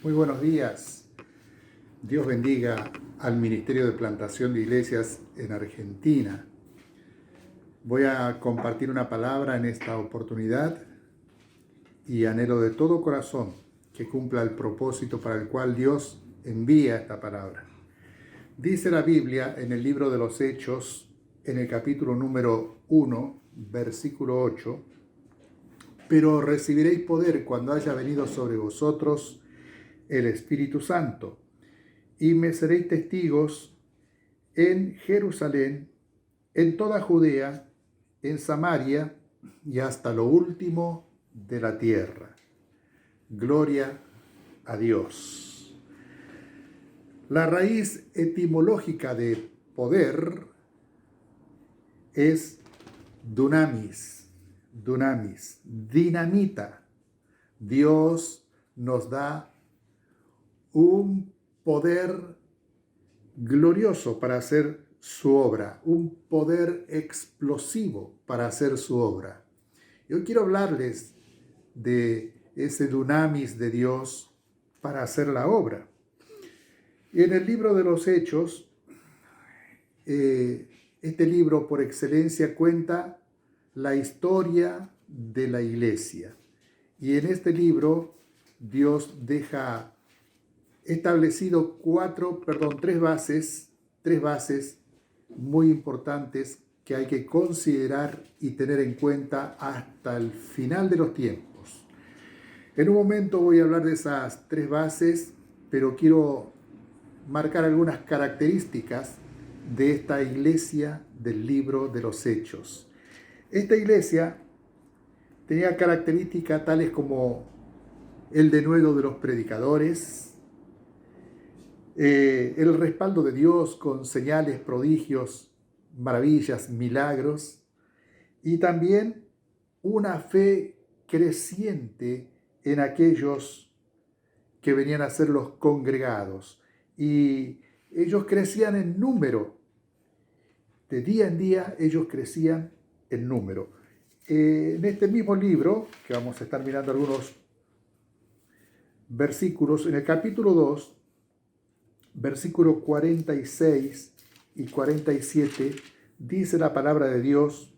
Muy buenos días. Dios bendiga al Ministerio de Plantación de Iglesias en Argentina. Voy a compartir una palabra en esta oportunidad y anhelo de todo corazón que cumpla el propósito para el cual Dios envía esta palabra. Dice la Biblia en el libro de los Hechos, en el capítulo número 1, versículo 8, pero recibiréis poder cuando haya venido sobre vosotros el Espíritu Santo, y me seréis testigos en Jerusalén, en toda Judea, en Samaria y hasta lo último de la tierra. Gloria a Dios. La raíz etimológica de poder es dunamis, dinamita. Dios nos da un poder glorioso para hacer su obra, un poder explosivo para hacer su obra. Yo quiero hablarles de ese dunamis de Dios para hacer la obra. En el libro de los Hechos, este libro por excelencia cuenta la historia de la iglesia. Y en este libro Dios deja establecido tres bases muy importantes que hay que considerar y tener en cuenta hasta el final de los tiempos. En un momento voy a hablar de esas tres bases, pero quiero marcar algunas características de esta iglesia del libro de los Hechos. Esta iglesia tenía características tales como el denuedo de los predicadores, el respaldo de Dios con señales, prodigios, maravillas, milagros, y también una fe creciente en aquellos que venían a ser los congregados. Y ellos crecían en número. De día en día ellos crecían en número. En este mismo libro, que vamos a estar mirando algunos versículos, en el capítulo 2, versículos 46 y 47, dice la palabra de Dios: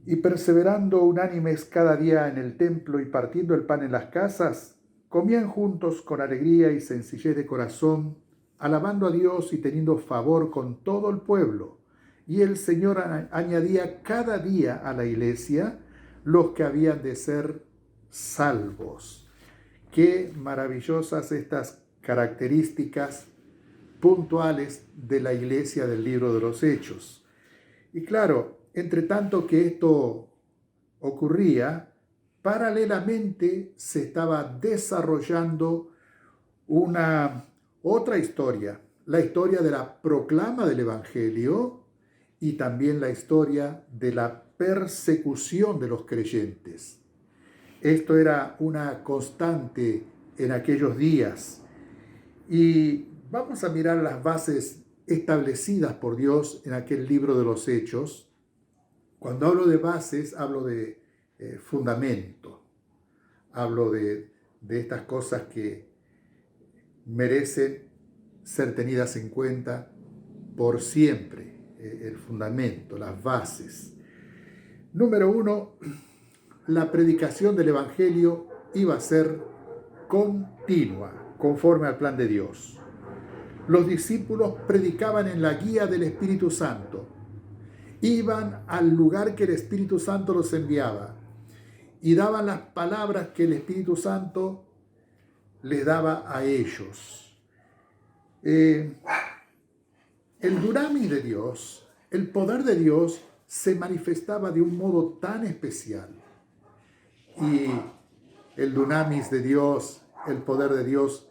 y perseverando unánimes cada día en el templo y partiendo el pan en las casas, comían juntos con alegría y sencillez de corazón, alabando a Dios y teniendo favor con todo el pueblo. Y el Señor añadía cada día a la iglesia los que habían de ser salvos. Qué maravillosas estas características puntuales de la iglesia del libro de los Hechos. Y claro, entre tanto que esto ocurría, paralelamente se estaba desarrollando una otra historia, la historia de la proclama del Evangelio y también la historia de la persecución de los creyentes. Esto era una constante en aquellos días. Y vamos a mirar las bases establecidas por Dios en aquel libro de los Hechos. Cuando hablo de bases, hablo de fundamento. Hablo de estas cosas que merecen ser tenidas en cuenta por siempre. El fundamento, las bases. Número 1, la predicación del Evangelio iba a ser continua, conforme al plan de Dios. Los discípulos predicaban en la guía del Espíritu Santo. Iban al lugar que el Espíritu Santo los enviaba y daban las palabras que el Espíritu Santo les daba a ellos. El dunamis de Dios, el poder de Dios, se manifestaba de un modo tan especial. Y el dunamis de Dios, el poder de Dios,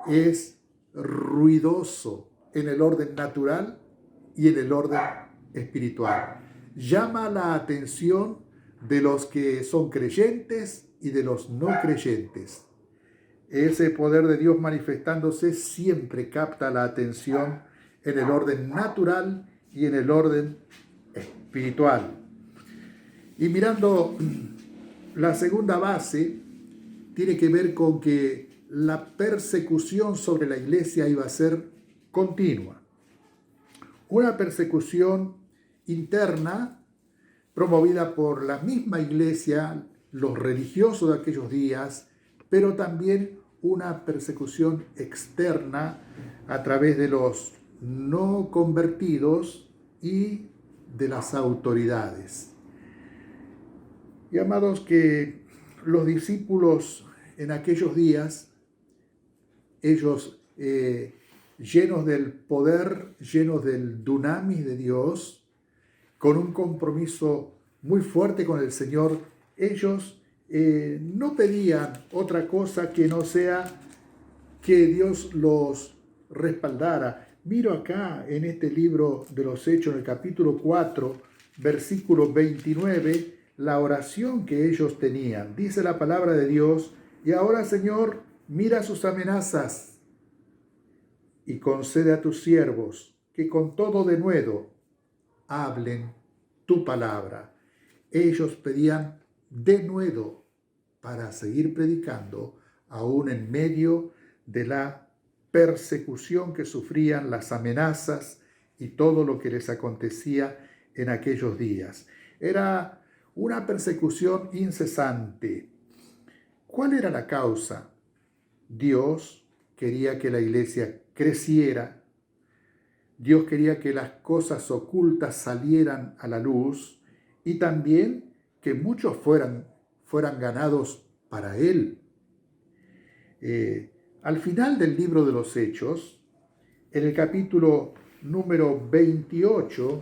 es ruidoso en el orden natural y en el orden espiritual. Llama la atención de los que son creyentes y de los no creyentes. Ese poder de Dios manifestándose siempre capta la atención en el orden natural y en el orden espiritual. Y mirando la segunda base, tiene que ver con que la persecución sobre la iglesia iba a ser continua. Una persecución interna promovida por la misma iglesia, los religiosos de aquellos días, pero también una persecución externa a través de los no convertidos y de las autoridades. Y amados, que los discípulos en aquellos días, ellos llenos del poder, llenos del dunamis de Dios, con un compromiso muy fuerte con el Señor, ellos no pedían otra cosa que no sea que Dios los respaldara. Miro acá en este libro de los Hechos, en el capítulo 4, versículo 29, la oración que ellos tenían. Dice la palabra de Dios: y ahora, Señor, mira sus amenazas y concede a tus siervos que con todo denuedo hablen tu palabra. Ellos pedían denuedo para seguir predicando, aún en medio de la persecución que sufrían, las amenazas y todo lo que les acontecía en aquellos días. Era una persecución incesante. ¿Cuál era la causa? Dios quería que la iglesia creciera. Dios quería que las cosas ocultas salieran a la luz y también que muchos fueran ganados para Él. Al final del libro de los Hechos, en el capítulo número 28,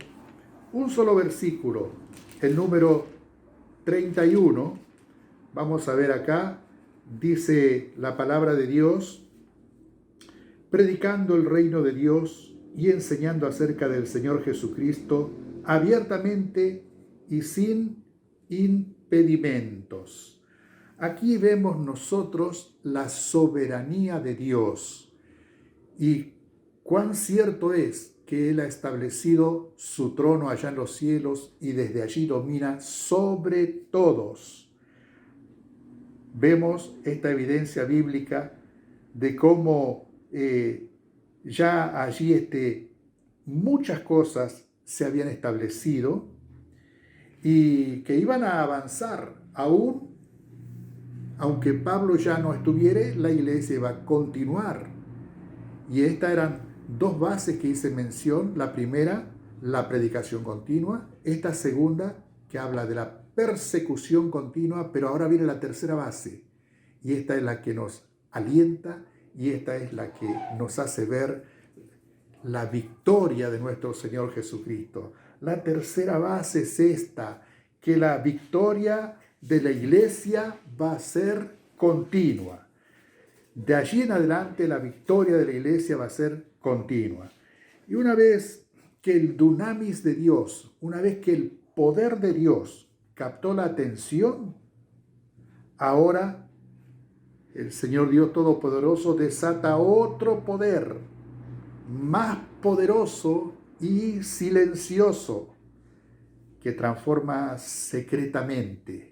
un solo versículo, el número 31, vamos a ver acá, dice la palabra de Dios: predicando el reino de Dios y enseñando acerca del Señor Jesucristo abiertamente y sin impedimentos. Aquí vemos nosotros la soberanía de Dios y cuán cierto es que Él ha establecido su trono allá en los cielos y desde allí domina sobre todos. Vemos esta evidencia bíblica de cómo ya allí muchas cosas se habían establecido y que iban a avanzar aún, aunque Pablo ya no estuviera, la iglesia iba a continuar. Y estas eran dos bases que hice mención. La primera, la predicación continua. Esta segunda, que habla de la persecución continua, pero ahora viene la tercera base. Y esta es la que nos alienta y esta es la que nos hace ver la victoria de nuestro Señor Jesucristo. La tercera base es esta, que la victoria de la iglesia va a ser continua. De allí en adelante la victoria de la iglesia va a ser continua. Y una vez que el dunamis de Dios, una vez que el poder de Dios captó la atención, ahora el Señor Dios Todopoderoso desata otro poder, más poderoso y silencioso, que transforma secretamente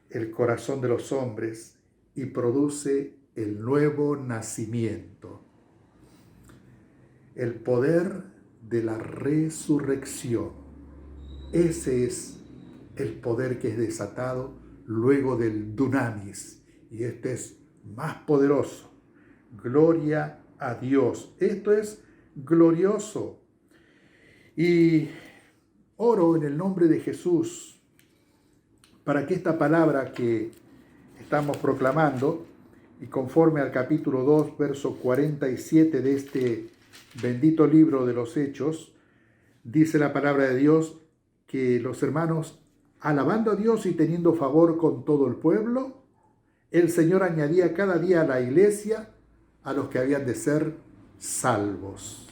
el corazón de los hombres y produce el nuevo nacimiento. El poder de la resurrección. Ese es el poder que es desatado luego del dunamis. Y este es más poderoso. Gloria a Dios. Esto es glorioso. Y oro en el nombre de Jesús para que esta palabra que estamos proclamando, y conforme al capítulo 2, verso 47 de este bendito libro de los Hechos, dice la palabra de Dios que los hermanos, alabando a Dios y teniendo favor con todo el pueblo, el Señor añadía cada día a la iglesia a los que habían de ser salvos.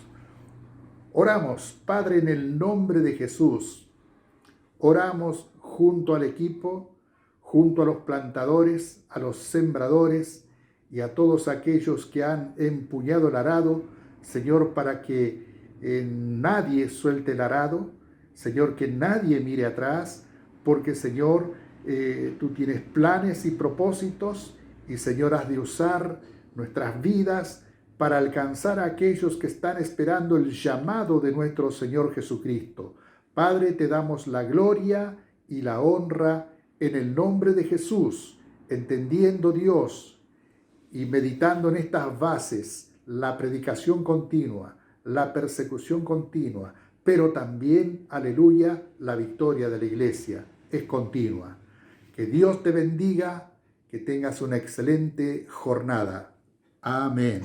Oramos, Padre, en el nombre de Jesús. Oramos junto al equipo, junto a los plantadores, a los sembradores y a todos aquellos que han empuñado el arado, Señor, para que nadie suelte el arado, Señor, que nadie mire atrás, porque, Señor, tú tienes planes y propósitos Y Señor, has de usar nuestras vidas para alcanzar a aquellos que están esperando el llamado de nuestro Señor Jesucristo. Padre, te damos la gloria y la honra en el nombre de Jesús, entendiendo, Dios, y meditando en estas bases, la predicación continua, la persecución continua, pero también, aleluya, la victoria de la iglesia es continua. Que Dios te bendiga, que tengas una excelente jornada. Amén.